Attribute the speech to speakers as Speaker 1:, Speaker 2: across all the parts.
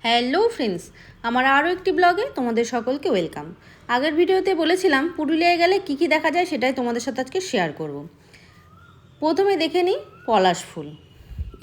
Speaker 1: Hello friends, আমার আরও একটি ব্লগে তোমাদের সকলকে ওয়েলকাম। আগের ভিডিওতে বলেছিলাম পুরুলিয়ায় গেলে কী কী দেখা যায় সেটাই তোমাদের সাথে আজকে শেয়ার করব। প্রথমে দেখে নিই পলাশ ফুল।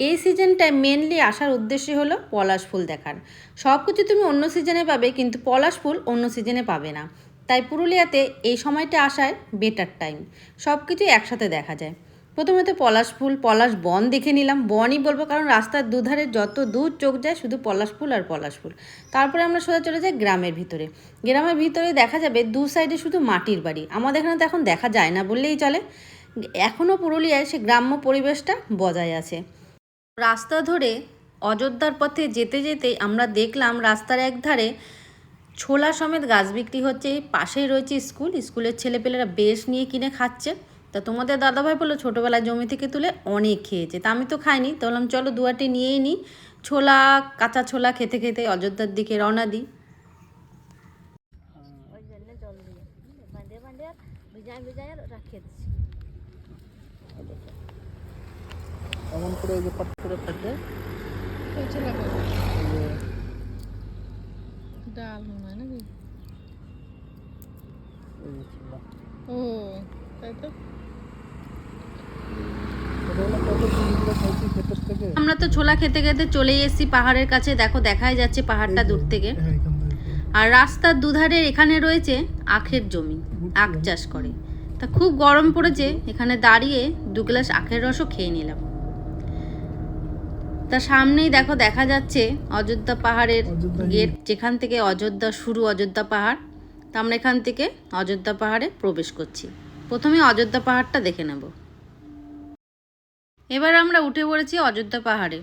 Speaker 1: এই সিজনটায় মেনলি আসার উদ্দেশ্য হলো পলাশ ফুল দেখার। সব কিছু তুমি অন্য সিজনে পাবে, কিন্তু পলাশ ফুল অন্য সিজনে পাবে না। তাই পুরুলিয়াতে এই সময়টা আসায় বেটার টাইম, সব কিছুই একসাথে দেখা যায়। প্রথমে তো পলাশ ফুল, পলাশ বন দেখে নিলাম। বনই বলবো কারণ রাস্তার দুধারে যত দূর চোখ যায় শুধু পলাশ ফুল আর পলাশ ফুল। তারপরে আমরা সোজা চলে যাই গ্রামের ভিতরে। গ্রামের ভিতরে দেখা যাবে দু সাইডে শুধু মাটির বাড়ি। আমাদের এখানে তো এখন দেখা যায় না বললেই চলে। এখনও পুরুলিয়ায় সে গ্রাম্য পরিবেশটা বজায় আছে। রাস্তা ধরে অযোধ্যার পথে যেতে যেতে আমরা দেখলাম রাস্তার একধারে ছোলা সমেত গাছ বিক্রি হচ্ছে। এই পাশেই রয়েছে স্কুল, স্কুলের ছেলেপেলেরা বেশ নিয়ে কিনে খাচ্ছে। তা তোমাদের দাদাভাই বললো ছোটোবেলায় জমি থেকে তুলে অনেক খেয়েছে, তা আমি তো খাইনি, তো বললাম চলো দুয়াটি নিয়েই নিই। ছোলা, কাঁচা ছোলা খেতে খেতে অযোধ্যার দিকে রওনা দিই।
Speaker 2: এমন করে এই যে পাট করে থাকে
Speaker 3: ডাল মনে হয় নাকি? ও তাই তো।
Speaker 1: আমরা তো ছোলা খেতে খেতে চলে এসেছি পাহাড়ের কাছে। দেখো দেখাই যাচ্ছে পাহাড়টা দূর থেকে। আর রাস্তার দুধারে এখানে রয়েছে আখের জমি, আখ চাষ করে। তা খুব গরম পড়েছে, এখানে দাঁড়িয়ে 2 গ্লাস আখের রসও খেয়ে নিলাম। তা সামনেই দেখো দেখা যাচ্ছে অযোধ্যা পাহাড়ের গেট, যেখান থেকে অযোধ্যা শুরু, অযোধ্যা পাহাড়। তা আমরা এখান থেকে অযোধ্যা পাহাড়ে প্রবেশ করছি। প্রথমে অযোধ্যা পাহাড়টা দেখে নেব। এবার আমরা উঠে পড়েছি অযোধ্যা পাহাড়ে।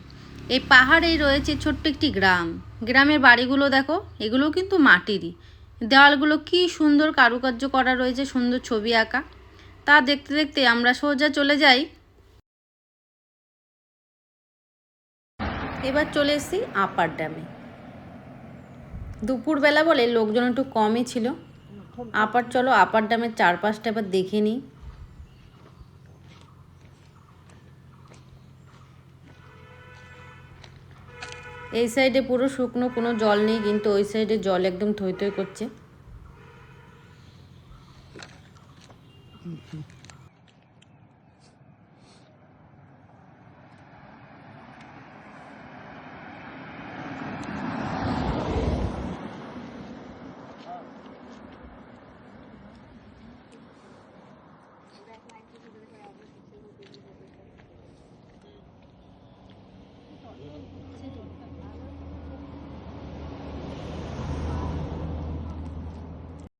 Speaker 1: এই পাহাড়েই রয়েছে ছোট্ট একটি গ্রাম। গ্রামের বাড়িগুলো দেখো, এগুলো কিন্তু মাটিরই। দেওয়ালগুলো কি সুন্দর কারুকার্য করা রয়েছে, সুন্দর ছবি আঁকা। তা দেখতে দেখতে আমরা সোজা চলে যাই। এবার চলে এসেছি আপার ড্যামে। দুপুরবেলা বলে লোকজন একটু কমই ছিল। চলো আপার ড্যামের চারপাশটা এবার দেখে নিই। এই সাইডে পুরো শুকনো, কোনো জল নেই, কিন্তু ওই সাইডে জল একদম থই থই করছে।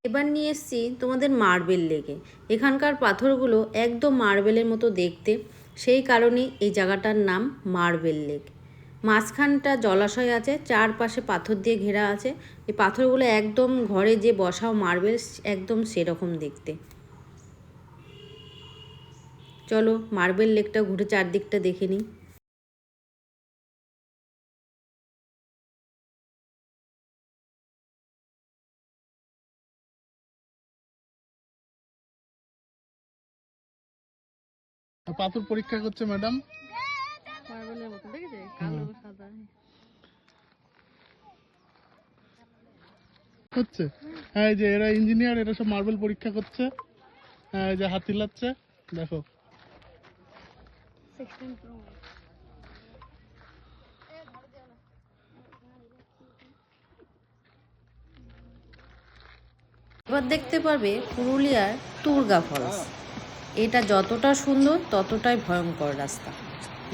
Speaker 1: এবার নিয়ে এসেছি তোমাদের মার্বেল লেকে। এখানকার পাথরগুলো একদম মার্বেলের মতো দেখতে, সেই কারণে এই জায়গাটার নাম মার্বেল লেক। মাঝখানটা জলাশয় আছে, চারপাশে পাথর দিয়ে ঘেরা আছে। এই পাথরগুলো একদম ঘরে যে বসাও মার্বেল, একদম সেরকম দেখতে। চলো মার্বেল লেকটা ঘুরে চারদিকটা দেখে নিই।
Speaker 2: পাথর পরীক্ষা করছে ম্যাডাম।
Speaker 3: মার্বেলের মতো দেখেছে, কালো সাদা
Speaker 2: হচ্ছে। হ্যাঁ, এই যে এরা ইঞ্জিনিয়ার, এরা সব মার্বেল পরীক্ষা করছে। হ্যাঁ, এই যে হাত হিলাচ্ছে দেখো।
Speaker 1: এবার দেখতে পারবে পুরুলিয়ার তুরগা ফলস। এটা যতটা সুন্দর ততটাই ভয়ঙ্কর রাস্তা।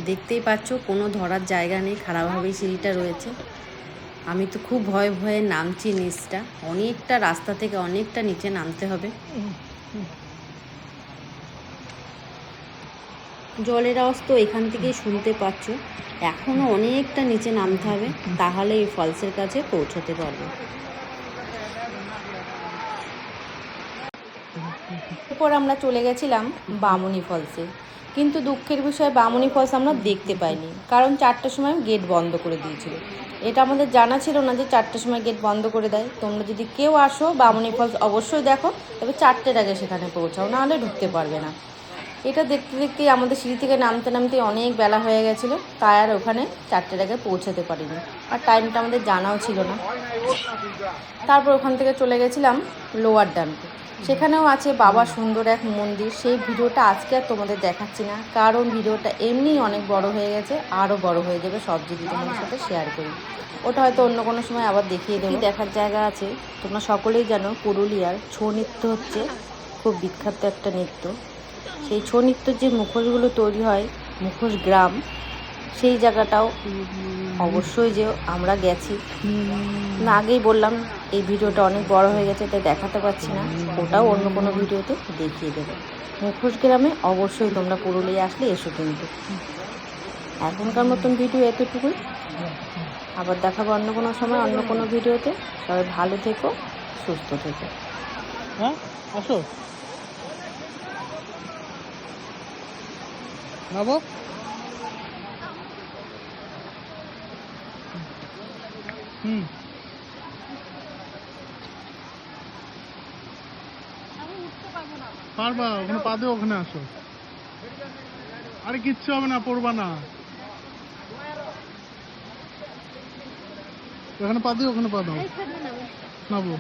Speaker 1: দেখতেই পাচ্ছ কোনো ধরার জায়গা নেই, খারাপভাবেই সিঁড়িটা রয়েছে। আমি তো খুব ভয়ে ভয়ে নামছি নিচটা, অনেকটা রাস্তা থেকে অনেকটা নিচে নামতে হবে। জলের আওয়াজ তো এখান থেকেই শুনতে পাচ্ছ। এখনও অনেকটা নিচে নামতে হবে, তাহলে এই ফলসের কাছে পৌঁছতে পারবো। এরপর আমরা চলে গেছিলাম বামুনি ফলসে, কিন্তু দুঃখের বিষয় বামুনি ফলস আমরা দেখতে পাইনি, কারণ 4টার সময় গেট বন্ধ করে দিয়েছিল। এটা আমাদের জানা ছিল না যে 4টার সময় গেট বন্ধ করে দেয়। তোমরা যদি কেউ আসো বামুনি ফলস অবশ্যই দেখো, তবে 4টের আগে সেখানে পৌঁছাও, নাহলে ঢুকতে পারবে না। এটা দেখতে দেখতেই আমাদের সিঁড়ি থেকে নামতে নামতে অনেক বেলা হয়ে গেছিলো, তাই আর ওখানে 4টের আগে পৌঁছাতে পারিনি। আর টাইমটা আমাদের জানাও ছিল না। তারপর ওখান থেকে চলে গেছিলাম লোয়ার ড্যামে। সেখানেও আছে বাবা সুন্দর এক মন্দির। সেই ভিডিওটা আজকে আর তোমাদের দেখাচ্ছি না, কারণ ভিডিওটা এমনিই অনেক বড় হয়ে গেছে, আরও বড় হয়ে যাবে সব যদি তোমাদের সাথে শেয়ার করি। ওটা হয়তো অন্য কোনো সময় আবার দেখিয়ে দেবো। দেখার জায়গা আছে, তোমরা সকলেই জানো পুরুলিয়ার ছৌ নৃত্য হচ্ছে খুব বিখ্যাত একটা নৃত্য। সেই ছৌ নৃত্যের যে মুখোশগুলো তৈরি হয়, মুখোশ গ্রাম, সেই জায়গাটাও অবশ্যই যে আমরা গেছি। না আগেই বললাম এই ভিডিওটা অনেক বড় হয়ে গেছে, তাই দেখাতে পারছি না, ওটাও অন্য কোনো ভিডিওতে দেখিয়ে দেবো। মুখোশ গ্রামে অবশ্যই তোমরা পুরুলিয়া আসলে এসো কিন্তু। এখনকার মতন ভিডিও এতটুকুই, আবার দেখাবো অন্য কোনো সময় অন্য কোনো ভিডিওতে। সবাই ভালো থেকো, সুস্থ থেকো।
Speaker 2: হ্যাঁ আসো নাবো। পারবা, ওখানে পা দিও, ওখানে আসো। আরে কিচ্ছু হবে না, পড়বা না। ওখানে পা দিও, ওখানে পা দাও, নাবো।